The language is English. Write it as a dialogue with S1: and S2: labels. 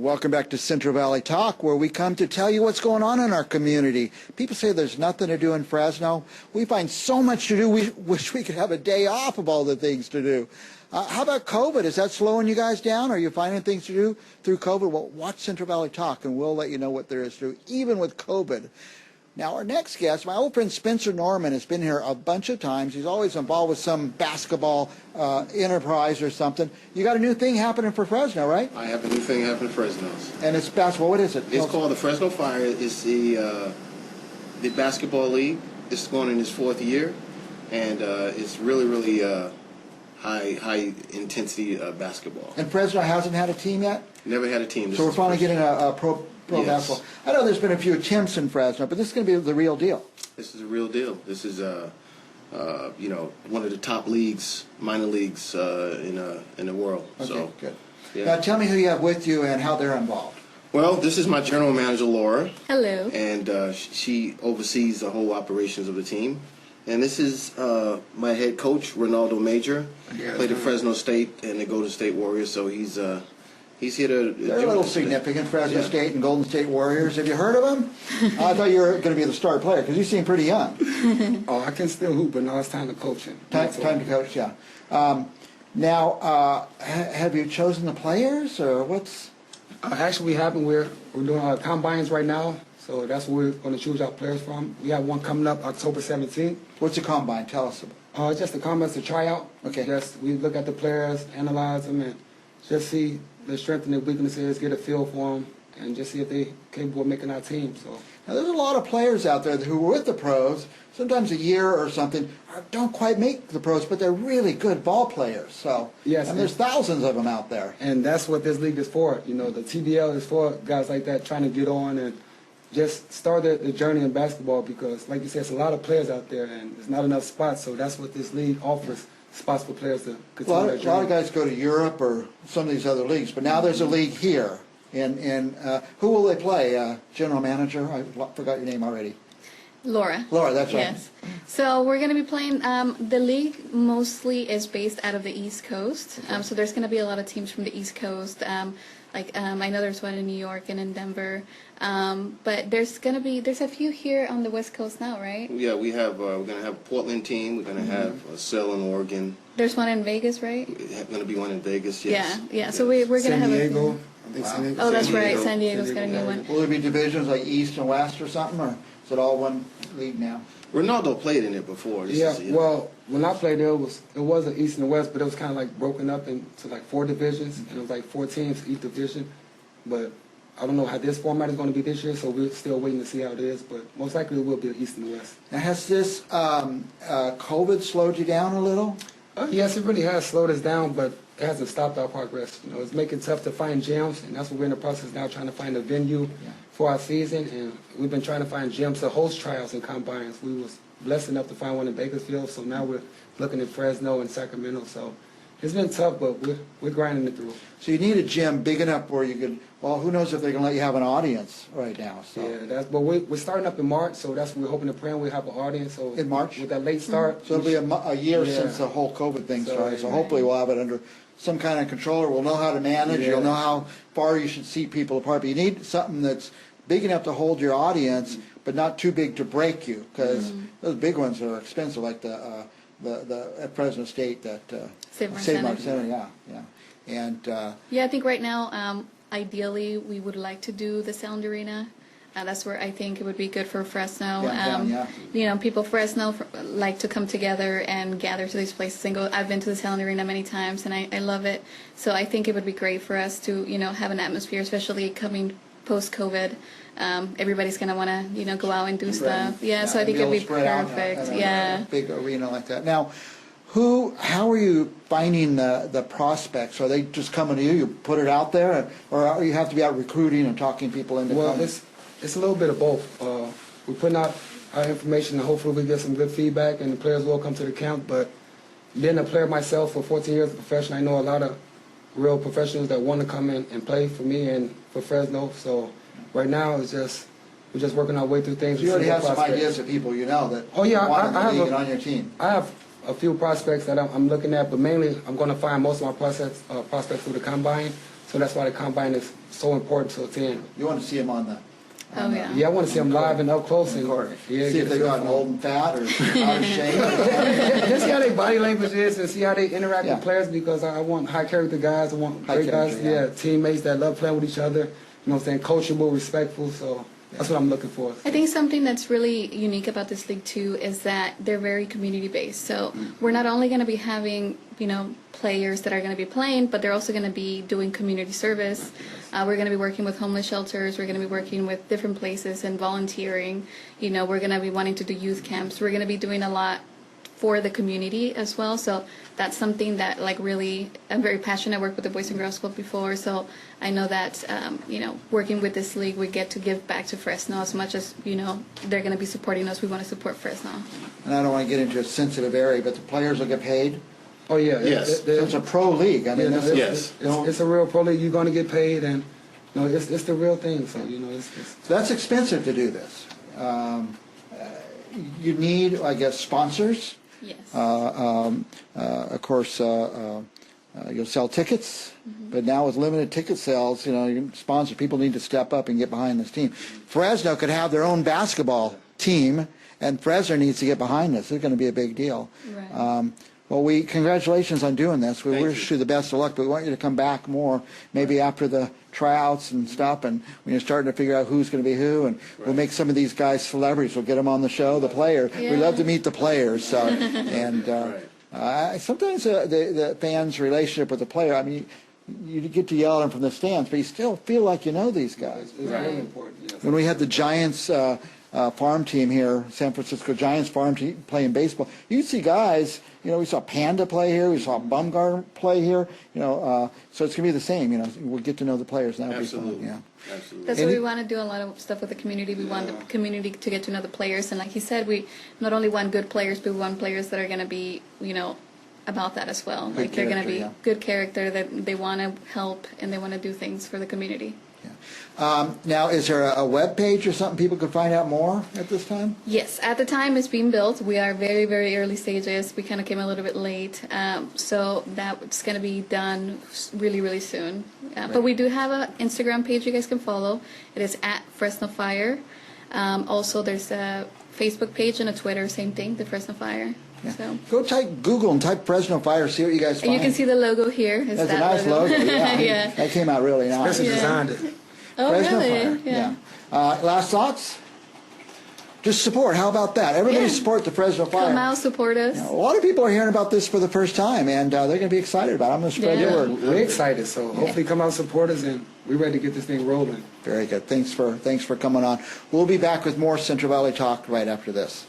S1: Welcome back to Central Valley Talk, where we come to tell you what's going on in our community. People say there's nothing to do in Fresno. We find so much to do. We wish we could have a day off of all the things to do. How about COVID? Is that slowing you guys down? Are you finding things to do through COVID? Well, watch Central Valley Talk, and we'll let you know what there is to do, even with COVID. Now, our next guest, my old friend Spencer Norman, has been here a bunch of times. He's always involved with some basketball enterprise or something. You got a new thing happening for Fresno, right?
S2: I have a new thing happening for Fresno.
S1: And it's basketball. What is it?
S2: It's called the Fresno Fire. It's the basketball league. It's going in its 4th year, and it's really high intensity basketball.
S1: And Fresno hasn't had a team yet?
S2: Never had a team.
S1: So we're finally getting a pro
S2: yes.
S1: basketball. I know there's been a few attempts in Fresno, but this is going to be the real deal.
S2: This is a real deal. This is one of the top leagues, minor leagues in the world.
S1: Okay,
S2: so
S1: good.
S2: Yeah.
S1: Now tell me who you have with you and how they're involved.
S2: Well, this is my general manager, Laura.
S3: Hello.
S2: And she oversees the whole operations of the team. And this is my head coach, Renaldo Major.
S1: Yeah,
S2: played at Fresno State and the Golden State Warriors, so he's here to.
S1: They're a little significant, Fresno State and Golden State Warriors. Have you heard of them? I thought you were going to be the star player because you seem pretty young.
S4: Oh, I can still hoop, but now it's time to coach him.
S1: Time to coach, yeah. Now, have you chosen the players or what's?
S4: Actually, we haven't. We're doing combines right now, so that's where we're going to choose our players from. We have one coming up October 17th.
S1: What's a combine? Tell us about.
S4: Just the combines to try out.
S1: Okay.
S4: Just we look at the players, analyze them, and just see their strengths and their weaknesses, get a feel for them, and just see if they're capable of making our team. So
S1: now, there's a lot of players out there who were with the pros, sometimes a year or something, don't quite make the pros, but they're really good ball players. So
S4: yes,
S1: and there's thousands of them out there.
S4: And that's what this league is for. You know, the TBL is for guys like that trying to get on and just start the journey in basketball because, like you said, there's a lot of players out there and there's not enough spots. So that's what this league offers, spots for players to continue their journey.
S1: A lot of guys go to Europe or some of these other leagues, but now there's a league here. And who will they play? General manager? I forgot your name already.
S3: Laura.
S1: Laura, that's right.
S3: Yes. So we're going to be playing, the league mostly is based out of the East Coast.
S1: Okay.
S3: So there's going to be a lot of teams from the East Coast. I know there's one in New York and in Denver. But there's a few here on the West Coast now, right?
S2: Yeah, we're going to have a Portland team. We're going to have a Cell in Oregon.
S3: There's one in Vegas, right?
S2: There's going to be one in Vegas, yes.
S3: Yeah.
S2: Yes.
S3: So we're going to have
S4: San Diego.
S3: a...
S4: I think San Diego.
S3: Oh, that's
S2: San
S3: right.
S2: Diego.
S3: San Diego's got a new one.
S1: Will there be divisions like East and West or something, or is it all one league now?
S2: Ronaldo played in it before.
S4: Well, when I played there, it was an East and West, but it was kind of like broken up into like 4 divisions, and it was like 4 teams each division. But I don't know how this format is going to be this year, so we're still waiting to see how it is. But most likely it will be the East and West.
S1: Now, has this COVID slowed you down a little?
S4: Yes, it really has slowed us down, but it hasn't stopped our progress. You know, it's making it tough to find gyms, and that's what we're in the process now, trying to find a venue for our season. And we've been trying to find gyms to host tryouts and combines. We was blessed enough to find one in Bakersfield, so now we're looking at Fresno and Sacramento. So it's been tough, but we're grinding it through.
S1: So you need a gym big enough where you could. Well, who knows if they're going to let you have an audience right now? So.
S4: Yeah, but we're starting up in March, so that's what we're hoping to pray. We'll have an audience. So
S1: in March
S4: with that late start.
S1: So it'll be a year since the whole COVID thing started. So hopefully we'll have it under some kind of control, or we'll know how to manage. You'll know how far you should seat people apart. But you need something that's big enough to hold your audience, but not too big to break you, because those big ones are expensive, like the at Fresno State that
S3: Save Mark
S1: Center, yeah. And
S3: I think right now, ideally, we would like to do the Sound Arena. That's where I think it would be good for Fresno. You know, people Fresno like to come together and gather to these places and go. I've been to the Sound Arena many times, and I love it. So I think it would be great for us to, have an atmosphere, especially coming post-COVID. Everybody's going to want to, go out and do stuff. Yeah, so I think it'd be perfect.
S1: A big arena like that. Now, how are you finding the prospects? Are they just coming to you? You put it out there, or you have to be out recruiting and talking people into coming?
S4: Well, it's a little bit of both. We're putting out our information, and hopefully we get some good feedback, and the players will come to the camp. But being a player myself for 14 years, a professional, I know a lot of real professionals that want to come in and play for me and for Fresno. So right now we're just working our way through things.
S1: So you already have some ideas of people that want to be on your team.
S4: I have a few prospects that I'm looking at, but mainly I'm going to find most of my prospects through the combine. So that's why the combine is so important to attend.
S1: You want to see them on the.
S3: Oh, yeah.
S4: Yeah, I want to see them live and up close. And,
S1: Yeah, see if they've gotten old and fat or out of shape.
S4: Just see how their body language is and see how they interact
S1: Yeah.
S4: with players, because I want high character guys. I want
S1: High
S4: great guys.
S1: character, yeah.
S4: Teammates that love playing with each other. You know what I'm saying? Coachable, respectful. So that's what I'm looking for.
S3: I think something that's really unique about this league too is that they're very community based. So we're not only going to be having, players that are going to be playing, but they're also going to be doing community service. We're going to be working with homeless shelters. We're going to be working with different places and volunteering. We're going to be wanting to do youth camps. We're going to be doing a lot for the community as well. So that's something that really, I'm very passionate. I worked with the Boys and Girls Club before, so I know that, working with this league, we get to give back to Fresno as much as, they're going to be supporting us. We want to support Fresno.
S1: And I don't want to get into a sensitive area, but the players will get paid.
S4: Oh, yeah.
S2: Yes.
S1: It's a pro league. I mean,
S2: Yes.
S4: It's a real pro league. You're going to get paid, and it's the real thing. So,
S1: So that's expensive to do this. You need, I guess, sponsors.
S3: Yes.
S1: Of course, you'll sell tickets, but now with limited ticket sales, you sponsor people need to step up and get behind this team. Fresno could have their own basketball team, and Fresno needs to get behind this. It's going to be a big deal.
S3: Right.
S1: Well, congratulations on doing this. We wish you the best of luck, but we want you to come back more, maybe after the tryouts and stuff, and when you're starting to figure out who's going to be who, and we'll make some of these guys celebrities. We'll get them on the show, the players.
S3: Yeah.
S1: We love to meet the players. So, and sometimes the fans' relationship with the player, I mean, you get to yell at them from the stands, but you still feel like you know these guys.
S4: it's really important. Yes.
S1: When we had the Giants farm team here, San Francisco Giants farm team playing baseball, you'd see guys, we saw Panda play here, we saw Bumgarner play here, so it's going to be the same, we'll get to know the players, and that'll be fun. Yeah.
S2: Absolutely.
S3: That's what we want to do, a lot of stuff with the community. We want the community to get to know the players. And like he said, we not only want good players, but we want players that are going to be, about that as well. Like they're going to be good character, that they want to help and they want to do things for the community.
S1: Now, is there a web page or something people can find out more at this time?
S3: Yes, at the time it's being built. We are very, very early stages. We kind of came a little bit late. So that's going to be done really, really soon. But we do have an Instagram page you guys can follow. It is at Fresno Fire. Also, there's a Facebook page and a Twitter, same thing, the Fresno Fire.
S1: Yeah.
S3: So.
S1: Go Google and type Fresno Fire, see what you guys find.
S3: And you can see the logo here.
S1: That's a nice logo. Yeah,
S3: Yeah.
S1: That came out really nice.
S4: Especially designed it.
S3: Oh,
S1: Fresno
S3: really?
S1: Fire. Yeah. Last thoughts? Just support. How about that? Everybody support the Fresno Fire.
S3: Come out, support us.
S1: A lot of people are hearing about this for the first time, and they're going to be excited about it. I'm going to spread the word.
S4: We're excited, so hopefully come out, support us, and we're ready to get this thing rolling.
S1: Very good. Thanks for coming on. We'll be back with more Central Valley Talk right after this.